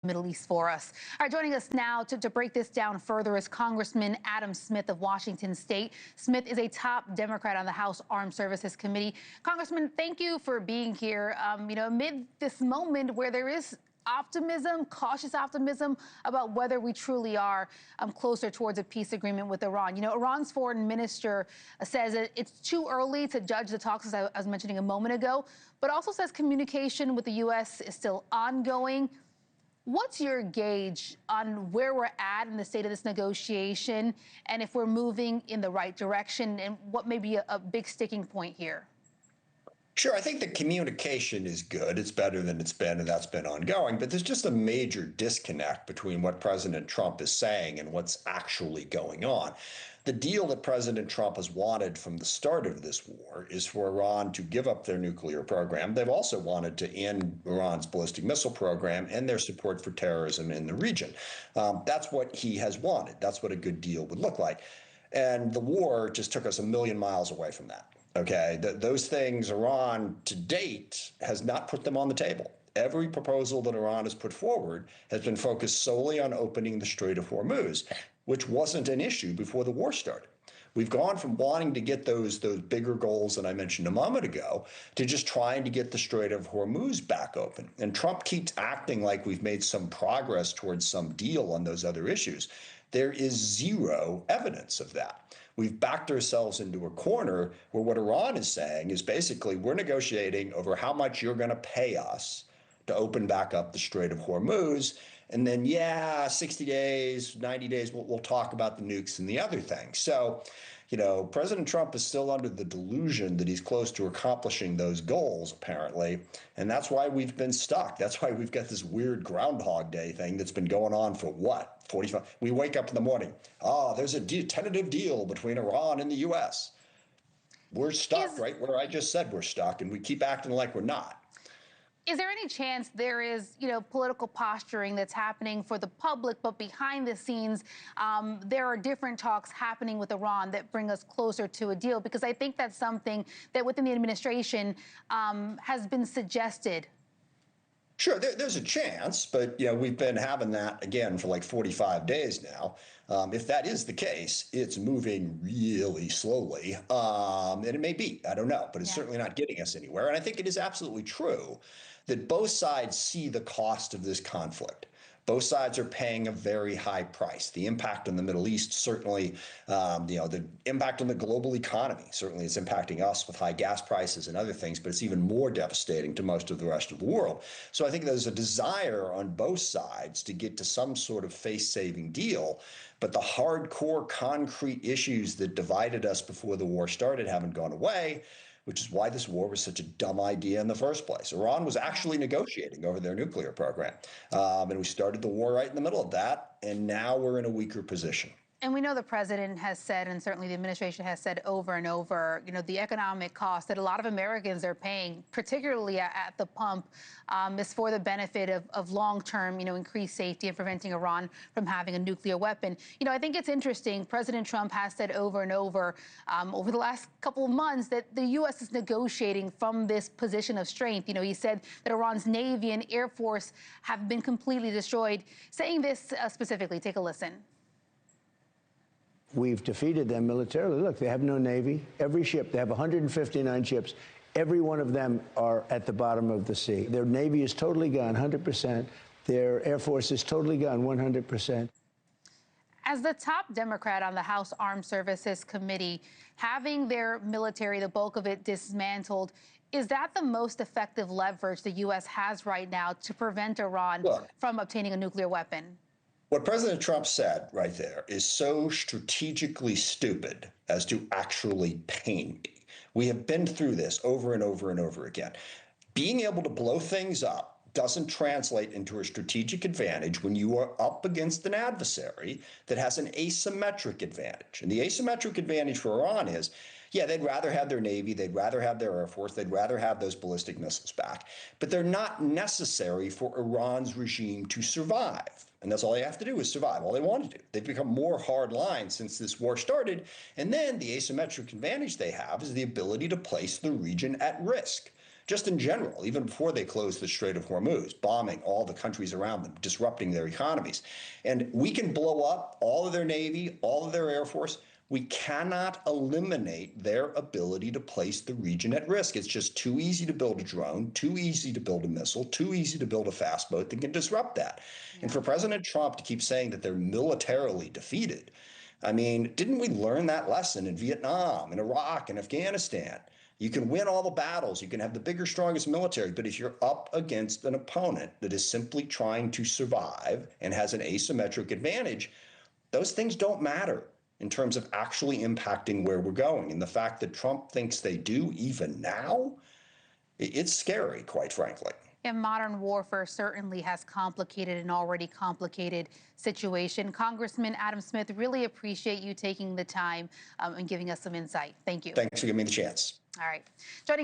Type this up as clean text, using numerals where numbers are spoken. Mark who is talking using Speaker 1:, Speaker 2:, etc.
Speaker 1: Middle East for us. All right, joining us now to break this down further is Congressman Adam Smith of Washington State. Smith is a top Democrat on the House Armed Services Committee. Congressman, thank you for being here. Amid this moment where there is optimism, cautious optimism about whether we truly are closer towards a peace agreement with Iran. Iran's foreign minister says that it's too early to judge the talks, as I was mentioning a moment ago, but also says communication with the U.S. is still ongoing. What's your gauge on where we're at in the state of this negotiation and if we're moving in the right direction, and what may be a big sticking point here?
Speaker 2: Sure, I think the communication is good. It's better than it's been, and that's been ongoing. But there's just a major disconnect between what President Trump is saying and what's actually going on. The deal that President Trump has wanted from the start of this war is for Iran to give up their nuclear program. They've also wanted to end Iran's ballistic missile program and their support for terrorism in the region. That's what he has wanted. That's what a good deal would look like. And the war just took us a million miles away from that. Okay, those things, Iran to date has not put them on the table. Every proposal that Iran has put forward has been focused solely on opening the Strait of Hormuz, which wasn't an issue before the war started. We've gone from wanting to get those bigger goals that I mentioned a moment ago to just trying to get the Strait of Hormuz back open. And Trump keeps acting like we've made some progress towards some deal on those other issues. There is zero evidence of that. We've backed ourselves into a corner where what Iran is saying is basically we're negotiating over how much you're going to pay us to open back up the Strait of Hormuz. And then, 60 days, 90 days, we'll talk about the nukes and the other things. So, President Trump is still under the delusion that he's close to accomplishing those goals, apparently. And that's why we've been stuck. That's why we've got this weird Groundhog Day thing that's been going on for what? 45. We wake up in the morning. There's a tentative deal between Iran and the U.S. We're stuck right where I just said we're stuck, and we keep acting like we're not.
Speaker 1: Is there any chance there is, political posturing that's happening for the public, but behind the scenes, there are different talks happening with Iran that bring us closer to a deal? Because I think that's something that within the administration has been suggested.
Speaker 2: Sure, there's a chance, but we've been having that again for like 45 days now. If that is the case, it's moving really slowly, and it may be, I don't know, but it's certainly not getting us anywhere. And I think it is absolutely true that both sides see the cost of this conflict. Both sides are paying a very high price. The impact on the Middle East, certainly, the impact on the global economy, certainly it's impacting us with high gas prices and other things, but it's even more devastating to most of the rest of the world. So I think there's a desire on both sides to get to some sort of face-saving deal, but the hardcore concrete issues that divided us before the war started haven't gone away, which is why this war was such a dumb idea in the first place. Iran was actually negotiating over their nuclear program, and we started the war right in the middle of that, and now we're in a weaker position.
Speaker 1: And we know the president has said, and certainly the administration has said over and over, the economic cost that a lot of Americans are paying, particularly at the pump, is for the benefit of long-term, increased safety and preventing Iran from having a nuclear weapon. I think it's interesting. President Trump has said over and over the last couple of months that the U.S. is negotiating from this position of strength. He said that Iran's Navy and Air Force have been completely destroyed. Saying this specifically, take a listen.
Speaker 3: We've defeated them militarily. Look, they have no Navy. Every ship, they have 159 ships. Every one of them are at the bottom of the sea. Their Navy is totally gone, 100%. Their Air Force is totally gone, 100%.
Speaker 1: As the top Democrat on the House Armed Services Committee, having their military, the bulk of it, dismantled, is that the most effective leverage the U.S. has right now to prevent Iran from obtaining a nuclear weapon?
Speaker 2: What President Trump said right there is so strategically stupid as to actually pain me. We have been through this over and over and over again. Being able to blow things up doesn't translate into a strategic advantage when you are up against an adversary that has an asymmetric advantage. And the asymmetric advantage for Iran is, they'd rather have their Navy, they'd rather have their Air Force, they'd rather have those ballistic missiles back, but they're not necessary for Iran's regime to survive. And that's all they have to do is survive, all they want to do. They've become more hard lines since this war started. And then the asymmetric advantage they have is the ability to place the region at risk, just in general, even before they closed the Strait of Hormuz, bombing all the countries around them, disrupting their economies. And we can blow up all of their Navy, all of their Air Force. We cannot eliminate their ability to place the region at risk. It's just too easy to build a drone, too easy to build a missile, too easy to build a fast boat that can disrupt that. Yeah. And for President Trump to keep saying that they're militarily defeated, I mean, didn't we learn that lesson in Vietnam, in Iraq, in Afghanistan? You can win all the battles, you can have the bigger, strongest military, but if you're up against an opponent that is simply trying to survive and has an asymmetric advantage, those things don't matter in terms of actually impacting where we're going. And the fact that Trump thinks they do even now, it's scary, quite frankly.
Speaker 1: And modern warfare certainly has complicated an already complicated situation. Congressman Adam Smith, really appreciate you taking the time and giving us some insight. Thank you.
Speaker 2: Thanks for giving me the chance.
Speaker 1: All right. Joining